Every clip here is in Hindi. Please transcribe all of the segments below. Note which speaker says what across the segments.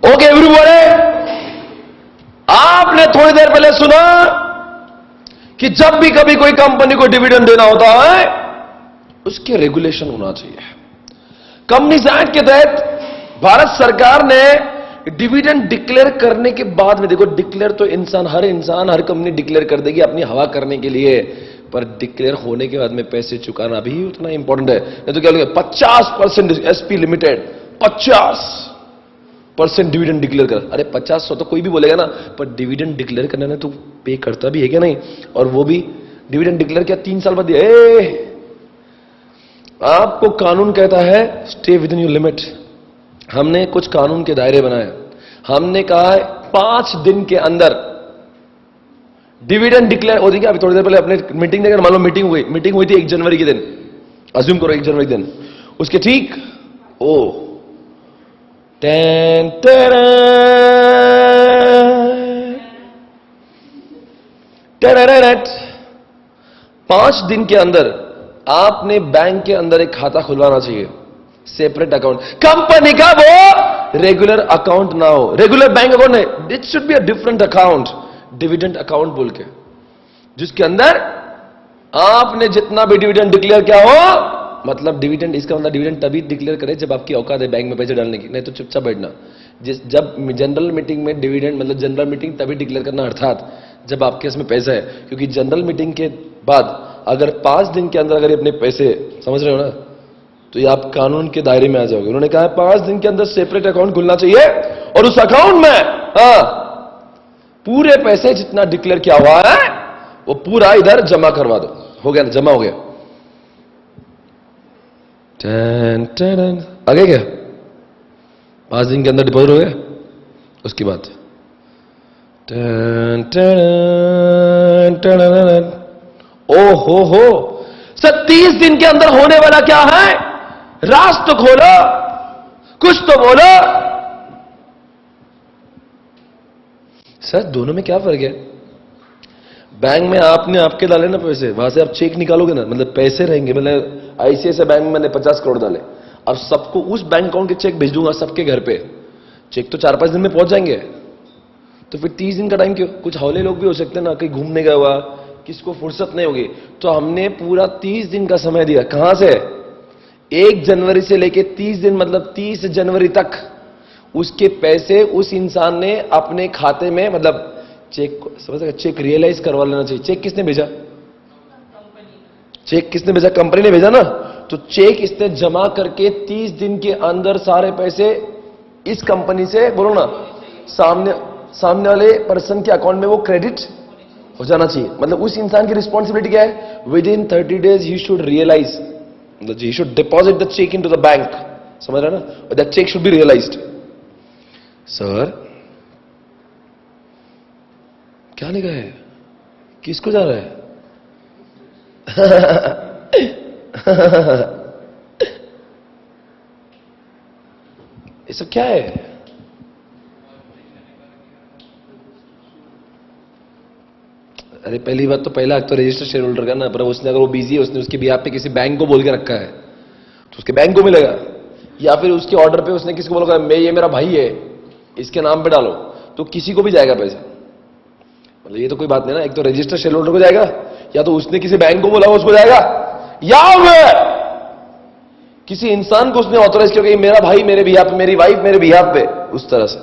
Speaker 1: ओके एवरीबॉडी, आपने थोड़ी देर पहले सुना कि जब भी कभी कोई कंपनी को डिविडेंड देना होता है उसके रेगुलेशन होना चाहिए। कंपनीज एक्ट के तहत भारत सरकार ने डिविडेंड डिक्लेयर करने के बाद में, देखो डिक्लेयर तो हर कंपनी डिक्लेयर कर देगी अपनी हवा करने के लिए, पर डिक्लेयर होने के बाद में पैसे चुकाना भी उतना इंपॉर्टेंट है। नहीं तो क्या बोलेंगे 50% एसपी लिमिटेड 50% डिविडेंड डिक्लेयर कर। अरे 50 तो कोई भी बोलेगा ना, पर डिविडेंड डिक्लेयर करना ना तो पे करता भी है क्या नहीं? और वो भी डिविडेंड डिक्लेयर किया 3 साल बाद दिया। आपको कानून कहता है stay with in your limit. हमने कुछ कानून के दायरे बनाए। हमने कहा है 5 दिन के अंदर डिविडेंड डिक्लेयर हो। देखिए अभी थोड़ी देर पहले अपने मीटिंग देखकर, मान लो मीटिंग हुई थी 1 जनवरी के दिन, अज्यूम करो 1 जनवरी के दिन, उसके ठीक 5 दिन के अंदर आपने बैंक के अंदर एक खाता खुलवाना चाहिए, सेपरेट अकाउंट। कंपनी का वो रेगुलर अकाउंट ना हो, रेगुलर बैंक अकाउंट नहीं, it should be a different account, dividend account बोल के, जिसके अंदर आपने जितना भी डिविडेंड डिक्लेयर किया हो, मतलब डिविडेंड, इसका मतलब डिविडेंड तभी डिक्लेयर करे जब आपकी औकात है बैंक में पैसे डालने की, नहीं तो चुपचाप बैठना। जब जनरल मीटिंग में डिविडेंड, मतलब जनरल मीटिंग तभी डिक्लेयर करना, अर्थात जब आपके इसमें पैसा है, क्योंकि जनरल मीटिंग के बाद अगर 5 दिन के अंदर अगर अपने पैसे, समझ रहे हो ना, तो ये आप कानून के दायरे में आ जाओगे। उन्होंने कहा है 5 दिन के अंदर सेपरेट अकाउंट खुलना चाहिए और उस अकाउंट में पूरे पैसे जितना डिक्लेयर किया हुआ है वो पूरा इधर जमा करवा दो। हो गया ना, जमा हो गया। आगे क्या 5 दिन के अंदर डिपॉजिट हो गया, उसके बाद हो सर 30 दिन के अंदर होने वाला क्या है? राज तो खोलो, कुछ तो बोलो। सर दोनों में क्या फर्क है? बैंक में आपने आपके डाले ना पैसे, वहां से आप चेक निकालोगे ना, मतलब पैसे रहेंगे। मतलब आईसीआईसीआई बैंक में मैंने 50 करोड़ डाले, अब सबको उस बैंक अकाउंट के चेक भेज दूंगा सबके घर पे, चेक तो 4-5 दिन में पहुंच जाएंगे। तो फिर 30 दिन का टाइम क्यों? कुछ हौले लोग भी हो सकते हैं ना, कहीं घूमने गया हुआ, किसको फुर्सत नहीं होगी, तो हमने पूरा 30 दिन का समय दिया। कहां से? 1 जनवरी से लेके 30 दिन, मतलब 30 जनवरी तक उसके पैसे उस इंसान ने अपने खाते में, मतलब चेक, समझ, चेक रियलाइज करवा लेना चाहिए। चेक किसने भेजा? चेक किसने भेजा? कंपनी ने भेजा ना। तो चेक इसने जमा करके 30 दिन के अंदर सारे पैसे इस कंपनी से, बोलो ना, सामने वाले पर्सन के अकाउंट में वो क्रेडिट हो जाना चाहिए। मतलब उस इंसान की रिस्पॉन्सिबिलिटी क्या है? Within 30 days he should realize, मतलब he should deposit the cheque into the bank, समझ रहे ना, that cheque should be realized. Sir क्या लिखा है? किसको जा रहा है? ये सब क्या है? अरे पहली बात तो पहला तो रजिस्टर शेयर होल्डर का ना, पर उसने, अगर वो बिजी है, उसने उसके बिहाफ पे किसी बैंक को बोल के रखा है तो उसके बैंक को मिलेगा, या फिर उसके ऑर्डर पे उसने किसी को बोला मैं, ये मेरा भाई है इसके नाम पे डालो, तो किसी को भी जाएगा पैसा। मतलब ये तो कोई बात नहीं ना, एक तो रजिस्टर शेयर होल्डर को जाएगा, या तो उसने किसी बैंक को बोला उसको जाएगा, या किसी इंसान को उसने ऑथराइज किया कि मेरा भाई मेरे बिहाफ पे, मेरी वाइफ मेरे बिहाफ पे, उस तरह से।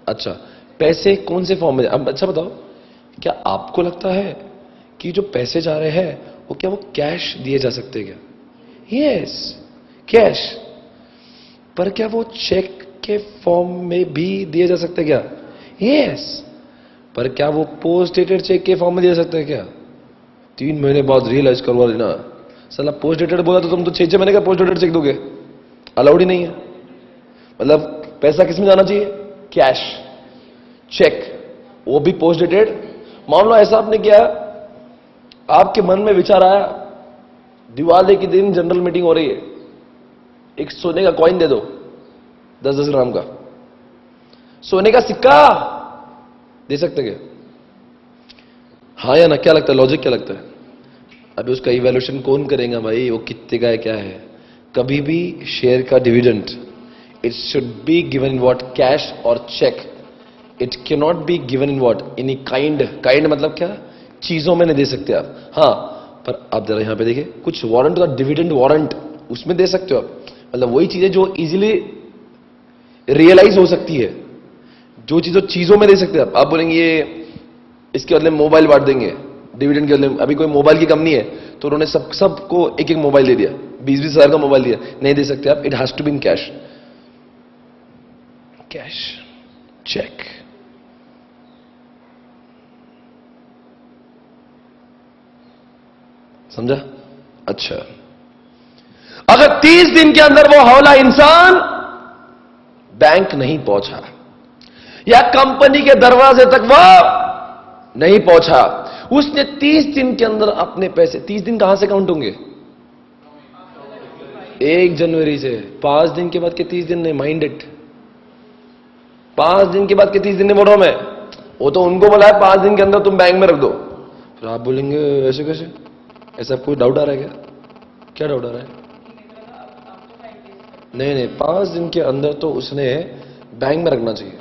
Speaker 1: अच्छा, पैसे कौन से फॉर्म में? अब अच्छा बताओ, क्या आपको लगता है कि जो पैसे जा रहे हैं वो क्या वो कैश दिए जा सकते हैं क्या? Yes, cash. पर क्या वो चेक के फॉर्म में भी दिए जा सकते हैं क्या? यस। पर क्या वो पोस्ट डेटेड चेक के फॉर्म में दिए जा सकते हैं क्या? 3 महीने बाद रियलाइज करवा लेना। साला पोस्ट डेटेड बोला तो तुम तो 6 महीने का पोस्ट डेटेड चेक दोगे, अलाउड ही नहीं है। मतलब पैसा किसमें जाना चाहिए? कैश, चेक, वो भी पोस्ट डेटेड। मान लो ऐसा आपने किया, आपके मन में विचार आया, दिवाली के दिन जनरल मीटिंग हो रही है, एक सोने का कॉइन दे दो 10-10 ग्राम का, सोने का सिक्का दे सकते क्या? हाँ या ना? क्या लगता है, लॉजिक क्या लगता है? अभी उसका इवैल्यूएशन कौन करेगा भाई, वो कितने का है क्या है? कभी भी शेयर का dividend It should be given in what? Cash or check. It cannot be given in what? Any kind. Kind मतलब क्या? चीजों में नहीं दे सकते आप. हाँ, पर आप जरा यहां पे देखिए, कुछ वारंट का डिविडेंड वारंट उसमें दे सकते हो आप. मतलब वही चीजें जो इजीली रियलाइज हो सकती है, जो चीजों में दे सकते हैं आप बोलेंगे ये इसके बदले मोबाइल बांट देंगे डिविडेंड के बदले. अभी कोई मोबाइल की कंपनी है तो उन्होंने सबको एक एक मोबाइल दे दिया, 20-20 हजार का मोबाइल दिया. नहीं दे सकते आप. It has to be in cash. Cash, cheque. समझा? अच्छा, अगर 30 दिन के अंदर वो हौला इंसान बैंक नहीं पहुंचा या कंपनी के दरवाजे तक वो नहीं पहुंचा, उसने 30 दिन के अंदर अपने पैसे, 30 दिन कहां से काउंट होंगे? 1 जनवरी से. 5 दिन के बाद के 30 दिन नहीं, माइंड इट. 5 दिन के बाद के 30 दिन नहीं बोल रहा हूं मैं. वो तो उनको बोला है 5 दिन के अंदर तुम बैंक में रख दो. फिर आप बोलेंगे ऐसे कैसे? ऐसा कोई डाउट आ रहा है क्या? क्या डाउट आ रहा है? नहीं, 5 दिन के अंदर तो उसने बैंक में रखना चाहिए.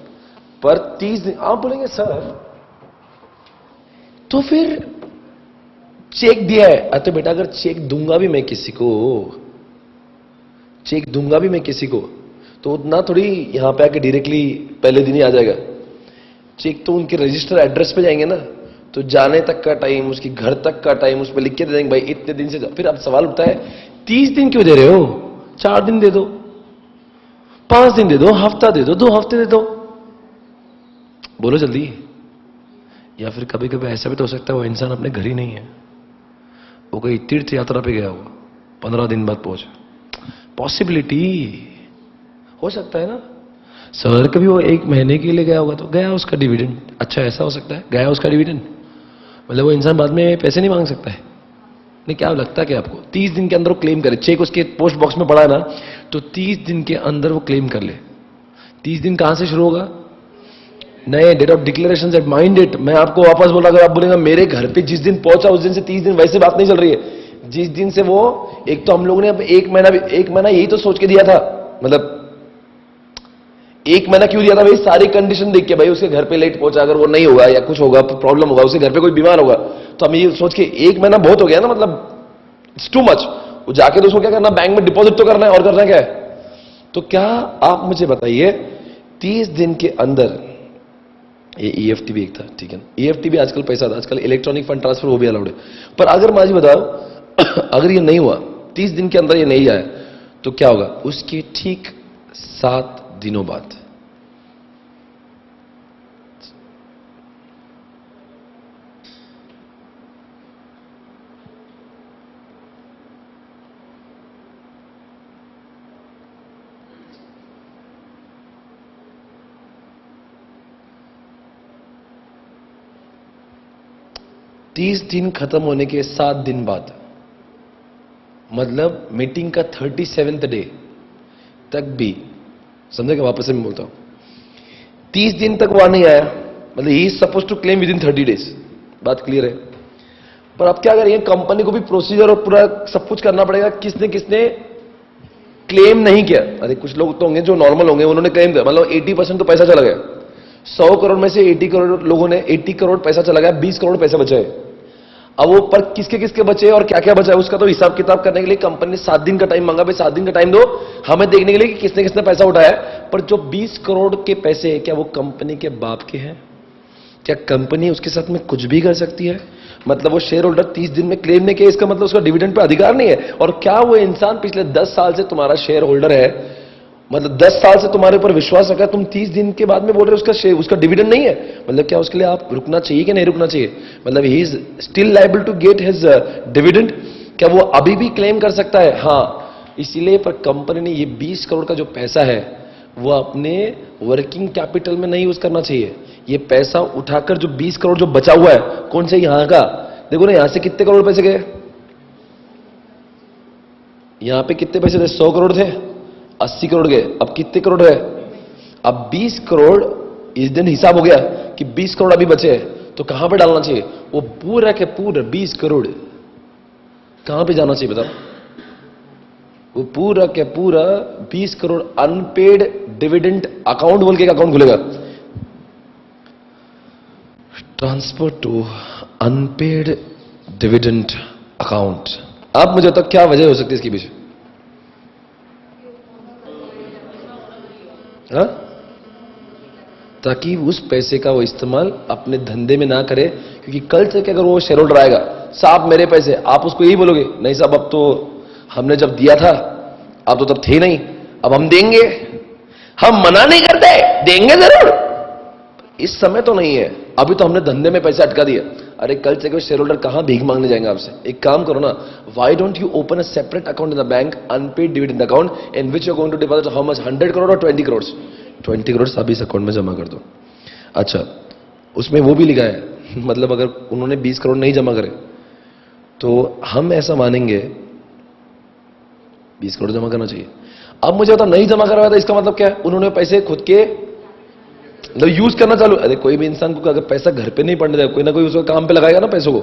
Speaker 1: पर 30 दिन आप बोलेंगे सर तो फिर चेक दिया है. अरे बेटा, अगर चेक दूंगा भी मैं किसी को, तो उतना थोड़ी यहां पे आके डायरेक्टली पहले दिन ही आ जाएगा. चेक तो उनके रजिस्टर एड्रेस पे जाएंगे ना, तो जाने तक का टाइम, उसकी घर तक का टाइम उस पर लिख के दे देंगे भाई इतने दिन से. फिर अब सवाल उठता है 30 दिन क्यों दे रहे हो? 4 दिन दे दो, 5 दिन दे दो, हफ्ता दे दो, 2 हफ्ते दे दो. बोलो जल्दी. या फिर कभी कभी ऐसा भी तो हो सकता है वो इंसान अपने घर ही नहीं है, वो कोई तीर्थ यात्रा पे गया होगा, 15 दिन बाद पहुंचा. पॉसिबिलिटी हो सकता है ना सर. कभी वो 1 महीने के लिए गया होगा तो गया उसका डिविडेंड. अच्छा, ऐसा हो सकता है, गया उसका डिविडेंड. मतलब वो इंसान बाद में पैसे नहीं मांग सकता है. नहीं, क्या लगता है कि आपको 30 दिन के अंदर वो क्लेम करे? चेक उसके पोस्ट बॉक्स में पड़ा है ना, तो 30 दिन के अंदर वो क्लेम कर ले. 30 दिन कहां से शुरू होगा? नए date of declaration at mind it. मैं आपको वापस बोला, अगर आप बोलेंगे मेरे घर पे जिस दिन पहुंचा उस दिन से 30 दिन, वैसे बात नहीं चल रही है. जिस दिन से वो, एक तो हम लोगों ने अब 1 महीना यही तो सोच के दिया था. मतलब 1 महीना क्यों दिया था भाई? सारी कंडीशन देख के, भाई उसके घर पे लेट पहुंचा, अगर वो नहीं होगा या कुछ होगा, प्रॉब्लम होगा, उसके घर पे कोई बीमार होगा, तो हम ये सोच के 1 महीना बहुत हो गया ना, मतलब इट्स टू मच. वो जाके तो उसको क्या करना, बैंक में डिपॉजिट तो करना है, और करना क्या है. तो क्या आप मुझे बताइए 30 दिन के अंदर, ये EFT भी एक था, ठीक है, EFT भी आजकल पैसा था, आजकल इलेक्ट्रॉनिक फंड ट्रांसफर वो भी अलाउड है. पर अगर माजी बताओ अगर ये नहीं हुआ, 30 दिन के अंदर ये नहीं आया, तो क्या होगा? उसके ठीक 7 दिनों बाद तीस दिन खत्म होने के 7 दिन बाद, मतलब मीटिंग का 37th डे तक भी, समझेगा? वापस से मैं बोलता हूं, 30 दिन तक वहां नहीं आया, मतलब he is suppose to claim within 30 days. बात क्लियर है? पर अब क्या करेंगे, कंपनी को भी प्रोसीजर और पूरा सब कुछ करना पड़ेगा. किसने किसने क्लेम नहीं किया? अरे कुछ लोग तो होंगे जो नॉर्मल होंगे, उन्होंने क्लेम किया, मतलब 80% तो पैसा चला गया. 100 करोड़ में से 80 करोड़ लोगों ने, 80 करोड़ पैसा चला गया, 20 करोड़ पैसे बचे. अब वो पर किसके किसके बचे और क्या क्या बचा है, उसका तो हिसाब किताब करने के लिए कंपनी ने 7 दिन का टाइम मांगा. भाई 7 दिन का टाइम दो हमें देखने के लिए कि किसने किसने पैसा उठाया. पर जो 20 करोड़ के पैसे, क्या वो कंपनी के बाप के हैं? क्या कंपनी उसके साथ में कुछ भी कर सकती है? मतलब वो शेयर होल्डर 30 दिन में क्लेम नहीं किया, इसका मतलब उसका डिविडेंड पे अधिकार नहीं है. और क्या वो इंसान पिछले 10 साल से तुम्हारा शेयर होल्डर है, मतलब 10 साल से तुम्हारे ऊपर विश्वास रखा, तुम 30 दिन के बाद में बोल रहे हो उसका डिविडेंड नहीं है? मतलब क्या उसके लिए आप रुकना चाहिए कि नहीं रुकना चाहिए? मतलब he is still liable to get his dividend. क्या वो अभी भी क्लेम कर सकता है? हाँ. इसीलिए पर कंपनी ने ये 20 करोड़ का जो पैसा है वो अपने वर्किंग कैपिटल में नहीं यूज करना चाहिए. ये पैसा उठाकर जो 20 करोड़ जो बचा हुआ है, कौन से यहां का, देखो ना, यहां से कितने करोड़ पैसे गए, यहां पे कितने पैसे थे? 100 करोड़ थे, 80 करोड़ गए. अब कितने करोड़ है? अब 20 करोड़. इस दिन हिसाब हो गया कि 20 करोड़ अभी बचे हैं, तो कहां पे डालना चाहिए? वो पूरा के पूरा 20 करोड़ कहां पे जाना चाहिए बताओ? वो पूरा के पूरा 20 करोड़ अनपेड डिविडेंड अकाउंट बोल के एक अकाउंट खुलेगा। Transfer to unpaid dividend account. आप मुझे तो क्या वजह हो सकती है इसके पीछे? हाँ? ताकि उस पैसे का वो इस्तेमाल अपने धंधे में ना करे, क्योंकि कल से अगर वो शेयर होल्डर आएगा, साहब मेरे पैसे, आप उसको यही बोलोगे नहीं साहब अब तो हमने जब दिया था आप तो तब थे नहीं, अब हम देंगे। हम मना नहीं करते, देंगे जरूर, इस समय तो नहीं है, अभी तो हमने धंधे में पैसे अटका दिया। अरे कल से कोई शेयर होल्डर कहां भीख मांगने जाएंगे आपसे? एक काम करो ना, why don't you open a separate account in the bank, unpaid dividend account, in which you are going to deposit how much, 100 crore और 20 करोड़? 20 करोड़ आप इस अकाउंट में जमा कर दो। अच्छा, उसमें वो भी लिखा है मतलब अगर उन्होंने 20 करोड़ नहीं जमा करे तो हम ऐसा मानेंगे 20 करोड़ जमा करना चाहिए। अब मुझे बता नहीं जमा करवाया था, इसका मतलब क्या है? उन्होंने पैसे खुद के मतलब यूज करना चालू। अरे कोई भी इंसान को अगर पैसा घर पे नहीं पड़ने देगा, कोई ना कोई उसको काम पे लगाएगा ना पैसों को।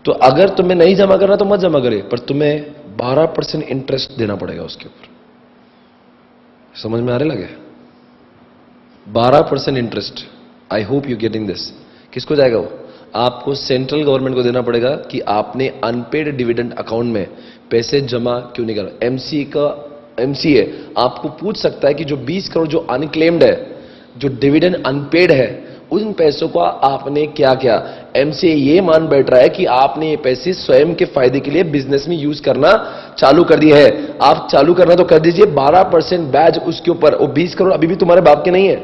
Speaker 1: तो अगर तुम्हें नहीं जमा करना तो मत जमा करे, पर तुम्हें 12% इंटरेस्ट देना पड़ेगा उसके ऊपर। समझ में आ रहे लगे? 12% interest. I hope you getting this. किसको जाएगा वो? आपको सेंट्रल गवर्नमेंट को देना पड़ेगा कि आपने अनपेड डिविडेंड अकाउंट में पैसे जमा क्यों नहीं करा। एमसीए आपको पूछ सकता है कि जो 20 करोड़ जो अनक्लेम्ड है, जो डिविडेंड अनपेड है, उन पैसों का आपने क्या किया। एमसीए ये मान बैठ रहा है कि आपने ये पैसे स्वयं के फायदे के लिए बिजनेस में यूज करना चालू कर दिए है। आप चालू करना तो कर दीजिए, 12% ब्याज उसके ऊपर। वो 20 करोड़ अभी भी तुम्हारे बाप के नहीं है।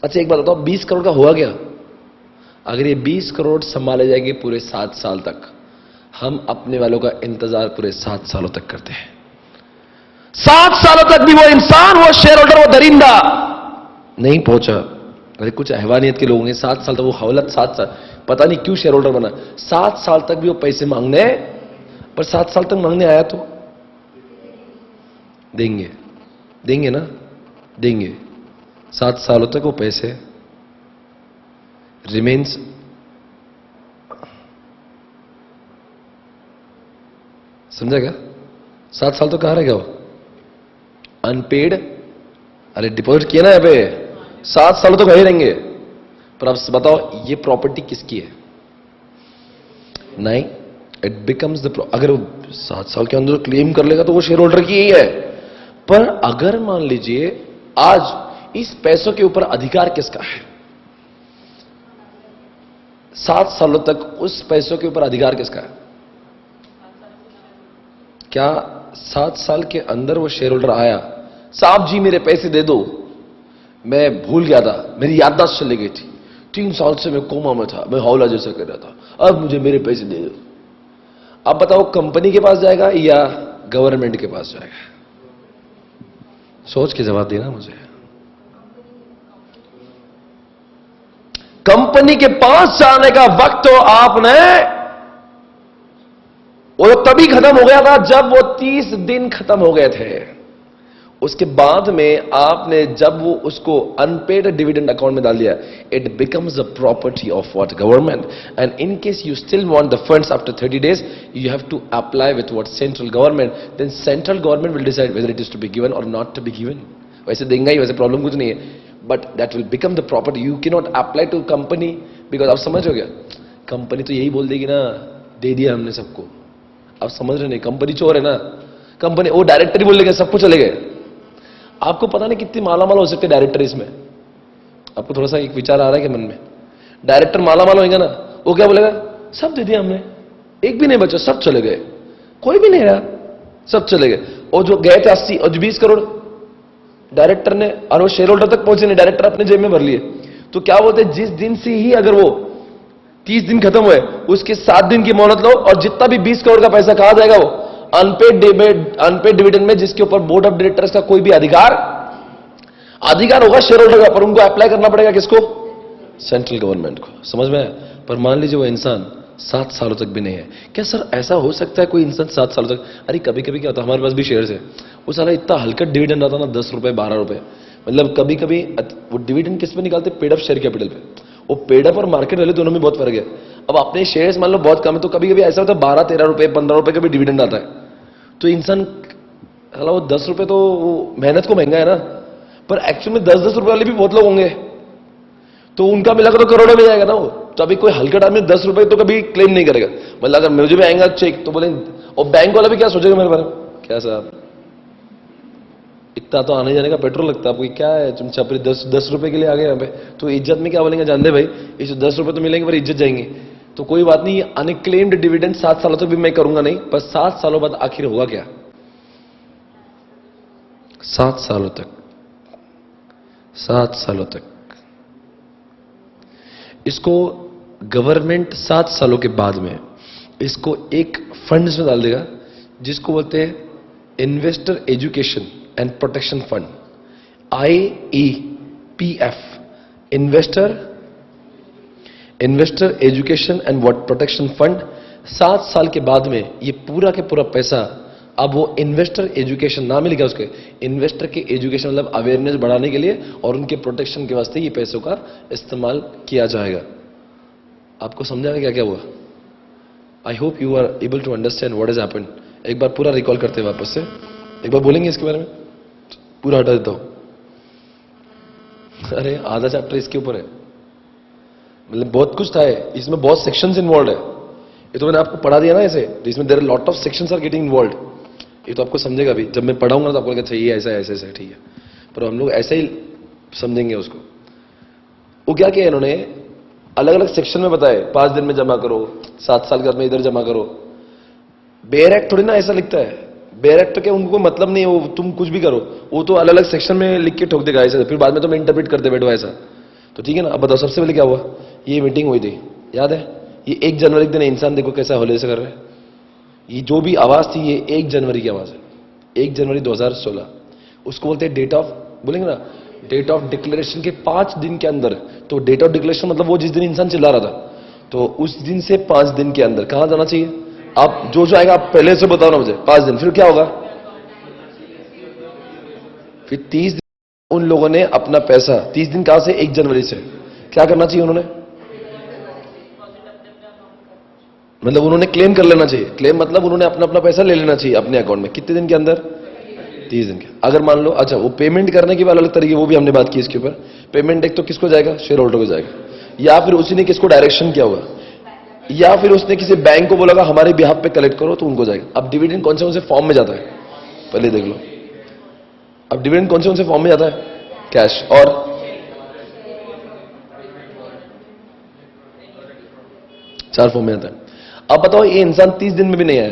Speaker 1: अच्छा एक बात बताओ, 20 करोड़ का हुआ क्या? अगर ये 20 करोड़ संभाले जाएंगे पूरे 7 साल तक, हम अपने वालों का इंतजार पूरे 7 सालों तक करते हैं। 7 सालों तक भी वो इंसान, वो शेयर होल्डर, वो दरिंदा नहीं पहुंचा। अरे कुछ हैवानियत के लोग होंगे 7 साल तक, वो हवलत 7 साल, पता नहीं क्यों शेयर होल्डर बना। 7 साल तक भी वो पैसे मांगने, पर 7 साल तक मांगने आया तो देंगे, देंगे ना, देंगे। 7 सालों तक वो पैसे रिमेन्स। समझा क्या? 7 साल तो कहां रहेगा वो अनपेड? अरे डिपॉजिट किया ना यहाँ पे, 7 सालों तो वही रहेंगे। पर अब बताओ ये प्रॉपर्टी किसकी है? नहीं, इट बिकम्स द, अगर वो 7 साल के अंदर क्लेम कर लेगा तो वो शेयर होल्डर की ही है। पर अगर मान लीजिए आज इस पैसों के ऊपर अधिकार किसका है? 7 सालों तक उस पैसों के ऊपर अधिकार किसका है? क्या 7 साल के अंदर वो शेयर होल्डर आया, साहब जी मेरे पैसे दे दो, मैं भूल गया था, मेरी याददाश्त चली गई थी, 3 साल से मैं कोमा में था, मैं हौला जैसा कर रहा था, अब मुझे मेरे पैसे दे दो। अब बताओ कंपनी के पास जाएगा या गवर्नमेंट के पास जाएगा? सोच के जवाब देना मुझे। कंपनी के पास जाने का वक्त तो आपने, वो तभी खत्म हो गया था जब वो 30 दिन खत्म हो गए थे। उसके बाद में आपने जब वो उसको अनपेड डिविडेंड अकाउंट में डाल दिया, it becomes the property of what government. And in case you still want the funds after 30 days, you have to apply with what central government, then central government will decide whether it is to be given or not to be given। वैसे देंगे ही, वैसे प्रॉब्लम कुछ नहीं है, but that will become the property. You can not apply to company, because आप समझ हो गया, कंपनी तो यही बोल देगी ना, दे दिया हमने सबको। आप समझ रहे नहीं, कंपनी चोर है ना, कंपनी वो डायरेक्टर ही बोल देगा सबको चले गए। आपको पता नहीं कितनी मालामाल हो सकते डायरेक्टर इसमें। आपको थोड़ा सा एक विचार आ रहा है कि मन में, डायरेक्टर मालामाल होगा ना, वो क्या बोलेगा, सब दे दिया हमने, एक भी नहीं बचा, सब चले गए, कोई भी नहीं रहा, सब चले गए। और जो गए थे 80 और 20 करोड़ डायरेक्टर ने, और वो शेयर होल्डर तक पहुंचे नहीं, डायरेक्टर अपने जेब में भर लिए। तो क्या बोलते, जिस दिन से ही अगर वो 30 दिन खत्म हुए, उसके 7 दिन की मोहलत लो, और जितना भी 20 करोड़ का पैसा कहां जाएगा? वो अनपेड डिविडेंड में, जिसके ऊपर बोर्ड ऑफ डायरेक्टर्स का कोई भी अधिकार होगा शेयर होल्डर का, पर उनको अप्लाई करना पड़ेगा किसको? सेंट्रल गवर्नमेंट को। समझ में आया? पर मान लीजिए वो इंसान 7 सालों तक भी नहीं है। क्या सर ऐसा हो सकता है कोई इंसान 7 सालों तक? अरे कभी कभी क्या होता है, हमारे पास भी शेयर्स है, वो साला इतना हल्का डिविडेंड आता ना, 10 रुपए 12 रुपए, मतलब कभी कभी वो डिविडेंड किस पे निकालते? पेड अप शेयर कैपिटल पे। वो पेड अप और मार्केट वैल्यू दोनों में बहुत फर्क है। अब अपने शेयर्स मान लो बहुत कम है, तो कभी कभी ऐसा होता है 12 13 रुपए 15 रुपए का भी डिविडेंड आता है। तो इंसान वो 10 रुपए तो वो मेहनत को महंगा है ना, पर एक्चुअली में 10-10 रुपए वाले भी बहुत लोग होंगे, तो उनका मिलाकर तो करोड़ों में जाएगा ना वो। तो अभी कोई हल्का आदमी 10 रुपए तो कभी क्लेम नहीं करेगा। मतलब अगर मुझे भी आएगा चेक तो बोलेंगे, और बैंक वाला भी क्या सोचेगा मेरे बारे में, क्या साहब इतना तो आने जाने का पेट्रोल लगता है आपको, क्या है तुम छपरी 10 रुपए के लिए आ गए यहाँ पे, तो इज्जत में क्या बोलेंगे, जान दे भाई इस 10 रुपए तो मिलेंगे पर इज्जत जाएंगे। तो कोई बात नहीं, अनक्लेम्ड डिविडेंड 7 सालों तक भी मैं करूंगा नहीं, पर 7 सालों बाद आखिर होगा क्या, 7 सालों तक, 7 सालों तक इसको गवर्नमेंट 7 सालों के बाद में इसको एक फंड में डाल देगा जिसको बोलते हैं investor education and protection fund, IEPF, investor education and protection fund. 7 साल के बाद में ये पूरा के पूरा पैसा अब वो इन्वेस्टर एजुकेशन नाम ही लिखा उसके, इन्वेस्टर के एजुकेशन मतलब अवेयरनेस बढ़ाने के लिए और उनके प्रोटेक्शन के वास्ते ये पैसों का इस्तेमाल किया जाएगा। आपको समझा क्या क्या हुआ? I hope you are able to understand what has happened. एक बार पूरा रिकॉल करते हैं वापस से, एक बार बोलेंगे इसके बारे में, पूरा हटा देता हूं। अरे आधा चैप्टर इसके ऊपर है, मतलब बहुत कुछ था इसमें, बहुत सेक्शंस इन्वॉल्व है। ये तो मैंने आपको पढ़ा दिया ना ऐसे, इसमें there are lot of sections are getting involve. ये तो आपको समझेगा भी, जब मैं पढ़ाऊंगा तो आपको लगेगा चाहिए ऐसा ऐसा ऐसा, ठीक है, पर हम लोग ऐसे ही समझेंगे उसको। वो क्या किया इन्होंने, अलग अलग सेक्शन में बताए, 5 दिन में जमा करो, 7 साल के बाद में इधर जमा करो। बेयर एक्ट थोड़ी ना ऐसा लिखता है, बेयर एक्ट के उनको मतलब नहीं है, वो तुम कुछ भी करो, वो तो अलग अलग सेक्शन में लिख के ठोक देगा ऐसा, फिर बाद में तुम इंटरप्रेट करते बैठो ऐसा। तो ठीक है ना, अब बताओ सबसे पहले क्या हुआ, ये मीटिंग हुई थी, याद है? ये 1 जनवरी के दिन इंसान देखो कैसा होले से कर रहे हैं। ये जो भी आवाज थी ये 1 जनवरी की आवाज है, 1 जनवरी 2016। उसको बोलते हैं डेट ऑफ, बोलेंगे ना डेट ऑफ डिक्लेरेशन के 5 दिन के अंदर। तो डेट ऑफ डिक्लेरेशन मतलब वो जिस दिन इंसान चिल्ला रहा था, तो उस दिन से 5 दिन के अंदर कहां जाना चाहिए। आप जो जो आएगा आप पहले से बताओ ना मुझे, 5 दिन, फिर क्या होगा, फिर 30 दिन उन लोगों ने अपना पैसा, 30 दिन कहां से, 1 जनवरी से क्या करना चाहिए उन्होंने, मतलब उन्होंने क्लेम कर लेना चाहिए। क्लेम मतलब उन्होंने अपना अपना पैसा ले लेना चाहिए अपने अकाउंट में, कितने दिन के अंदर, 30 दिन के। अगर मान लो, अच्छा वो पेमेंट करने की अलग तरीके, वो भी हमने बात की इसके ऊपर। पेमेंट एक तो किसको जाएगा, शेयर होल्डर को जाएगा, या फिर उसी ने किसको डायरेक्शन किया होगा, या फिर उसने किसी बैंक को बोला हमारे बिहाफ पे कलेक्ट करो तो उनको जाएगा। अब डिविडेंड कौन से फॉर्म में जाता है, पहले देख लो। अब डिविडेंड कौन से फॉर्म में जाता है, कैश और चार फॉर्म में जाता है। अब बताओ ये इंसान 30 दिन में भी नहीं आया,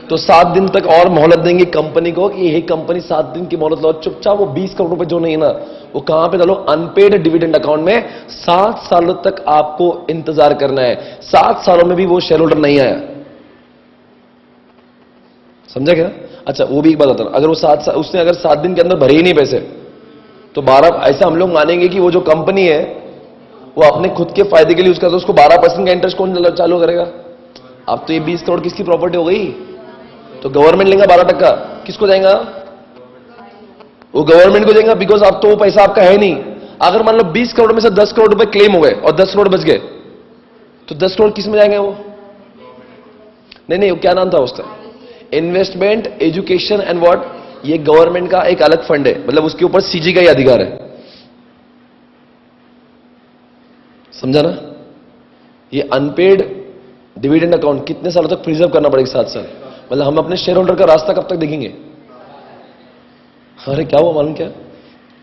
Speaker 1: तो 7 दिन तक और मोहलत देंगे कंपनी को कि यही कंपनी 7 दिन की मोहलत लो, चुपचाप वो 20 करोड़ रुपए जो नहीं है ना, वो कहां पे डालो, अनपेड डिविडेंड अकाउंट में। 7 सालों तक आपको इंतजार करना है, 7 सालों में भी वो शेयर होल्डर नहीं आया, समझा क्या? अच्छा वो भी एक बात बताना, अगर वो उसने अगर 7 दिन के अंदर भरे ही नहीं पैसे, तो 12, ऐसा हम लोग मानेंगे कि वो जो कंपनी है वो अपने खुद के फायदे के लिए यूज करता है, उसको 12% का इंटरेस्ट कौन चालू करेगा? अब तो ये 20 करोड़ किसकी प्रॉपर्टी हो गई, तो गवर्नमेंट लेगा 12%, किसको जाएगा, वो गवर्नमेंट को जाएगा, बिकॉज अब तो वो पैसा आपका है नहीं। अगर मान लो 20 करोड़ में से 10 करोड़ रुपए क्लेम हो गए और 10 करोड़ बच गए, तो 10 करोड़ किस में जाएंगे वो, नहीं वो क्या नाम था उसका, इन्वेस्टमेंट एजुकेशन एंड व्हाट, ये गवर्नमेंट का एक अलग फंड है, मतलब उसके ऊपर सीजी का ही अधिकार है, समझा ना? ये अनपेड डिविडेंड अकाउंट कितने सालों तक प्रिजर्व करना पड़ेगा, 7 साल। मतलब हम अपने शेयर होल्डर का रास्ता कब तक देखेंगे? अरे क्या हुआ मालूम क्या,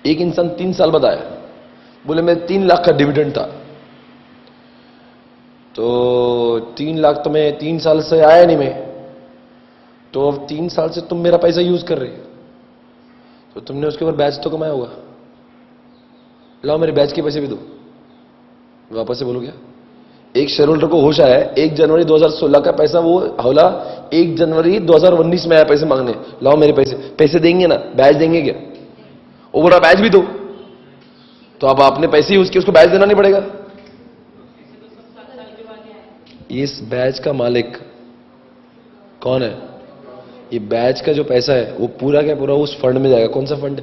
Speaker 1: एक इंसान 3 साल बाद आया, बोले मैं 3 लाख का डिविडेंड था, तो 3 लाख तो मैं 3 साल से आया नहीं मैं, तो अब 3 साल से तुम मेरा पैसा यूज कर रहे, तो तुमने उसके ऊपर बैच तो कमाया होगा, लाओ मेरे बैच के पैसे भी दो। वापस से बोलो क्या, एक शेयर होल्डर को होश आया है 1 जनवरी 2016 का पैसा, वो हौला 1 जनवरी 2019 में आया पैसे मांगने, लाओ मेरे पैसे देंगे ना, बैच देंगे क्या? वो बोला बैच भी दो, तो अब आपने पैसे यूज किए, उसको बैच देना नहीं पड़ेगा? इस बैच का मालिक कौन है? ये बैच का जो पैसा है वो पूरा क्या पूरा उस फंड में जाएगा। कौन सा फंड?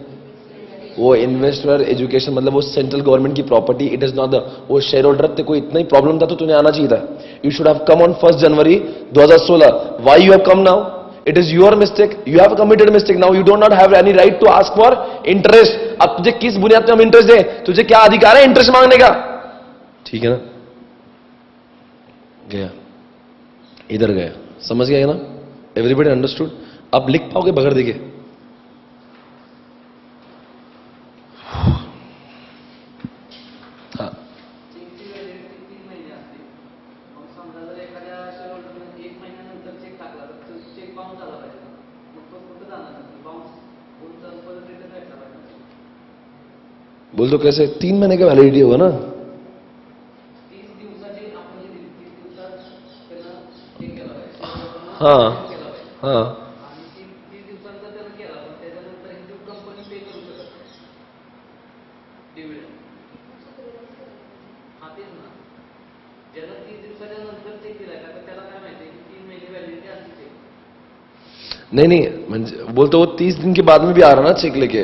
Speaker 1: वो इन्वेस्टर एजुकेशन, मतलब वो सेंट्रल गवर्नमेंट की property, it is not the, वो शेयर होल्डर थे, कोई इतना ही प्रॉब्लम था तो तुम्हें आना चाहिए था, you should have come on 1 January 2016, why you have come now? It is your mistake, you have committed mistake, now you don't not have any right to ask for interest. अब तुझे किस बुनियाद पे हम इंटरेस्ट दें? तुझे क्या अधिकार है इंटरेस्ट मांगने का? ठीक है ना? गया, इधर गया, समझ गया ना? Everybody understood? आप लिख पाओगे बगैर देखे? हाँ, बोल दो कैसे? 3 महीने का वैलिडिटी होगा ना? हाँ हाँ, नहीं नहीं, बोलते वो 30 दिन के बाद में भी आ रहा ना चेक लेके,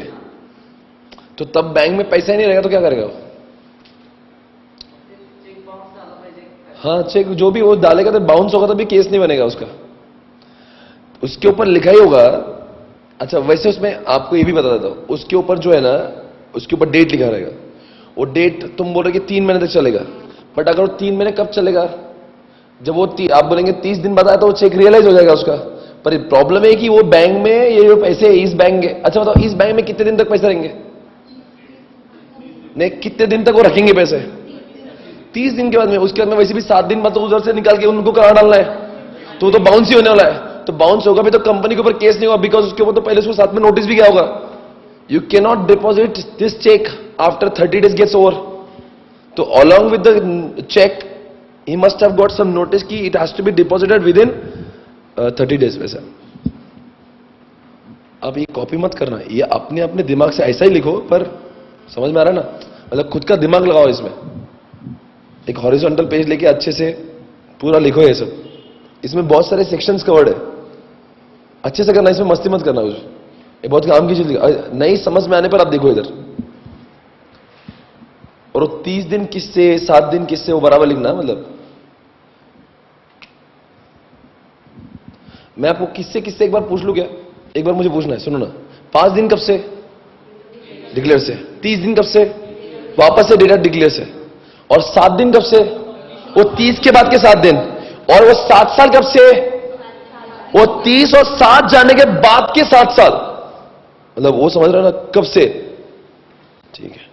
Speaker 1: तो तब बैंक में पैसा ही नहीं रहेगा तो क्या करेगा वो? हाँ, चेक जो भी वो डालेगा तो बाउंस होगा तो भी केस नहीं बनेगा उसका, उसके ऊपर लिखा ही होगा। अच्छा, वैसे उसमें आपको ये भी बता देता हूं, उसके ऊपर जो है ना, उसके ऊपर डेट लिखा रहेगा। वो डेट तुम बोल रहे कि 3 महीने तक चलेगा, बट अगर वो 3 महीने कब चलेगा? जब वो आप बोलेंगे 30 दिन बाद आया तो वो चेक रियलाइज हो जाएगा उसका। पर प्रॉब्लम है कि वो बैंक में ये जो पैसे इस बैंक के, अच्छा बताओ इस बैंक में कितने दिन तक पैसे रहेंगे? नहीं, कितने दिन तक वो रखेंगे पैसे? 30 दिन के बाद में। उसके बाद में वैसे भी 7 दिन बाद तो उधर से निकाल के उनको कहाँ डालना है, तो बाउंस ही होने वाला है। तो बाउंस होगा भी तो कंपनी के ऊपर केस नहीं होगा, बिकॉज उसके ऊपर तो पहले उसको साथ में नोटिस भी क्या होगा, you can not deposit this cheque after 30 days gets over. तो along with the cheque he must have got some notice कि it has to be deposited within 30 days। वैसा अब ये कॉपी मत करना, ये अपने अपने दिमाग से ऐसा ही लिखो, पर समझ में आ रहा है ना? मतलब खुद का दिमाग लगाओ इसमें। एक हॉरिजॉन्टल पेज लेके अच्छे से पूरा लिखो ये सब। इसमें बहुत सारे सेक्शंस कवर्ड है, अच्छे से करना, इसमें मस्ती मत करना कुछ। ये बहुत काम की चीज, नहीं समझ में आने पर आप देखो इधर। और वो 30 दिन किससे, 7 दिन किससे, वो बराबर लिखना। मतलब मैं आपको किससे किससे एक बार पूछ लूं क्या? एक बार मुझे पूछना है, सुनो ना। 5 दिन कब से? डिक्लेयर से। 30 दिन कब से? वापस से डेटा डिक्लेयर से। और 7 दिन कब से? वो 30 के बाद के 7 दिन। और वो 7 साल कब से? वो 30 और 7 जाने के बाद के 7 साल। मतलब वो समझ रहे हो ना कब से? ठीक है।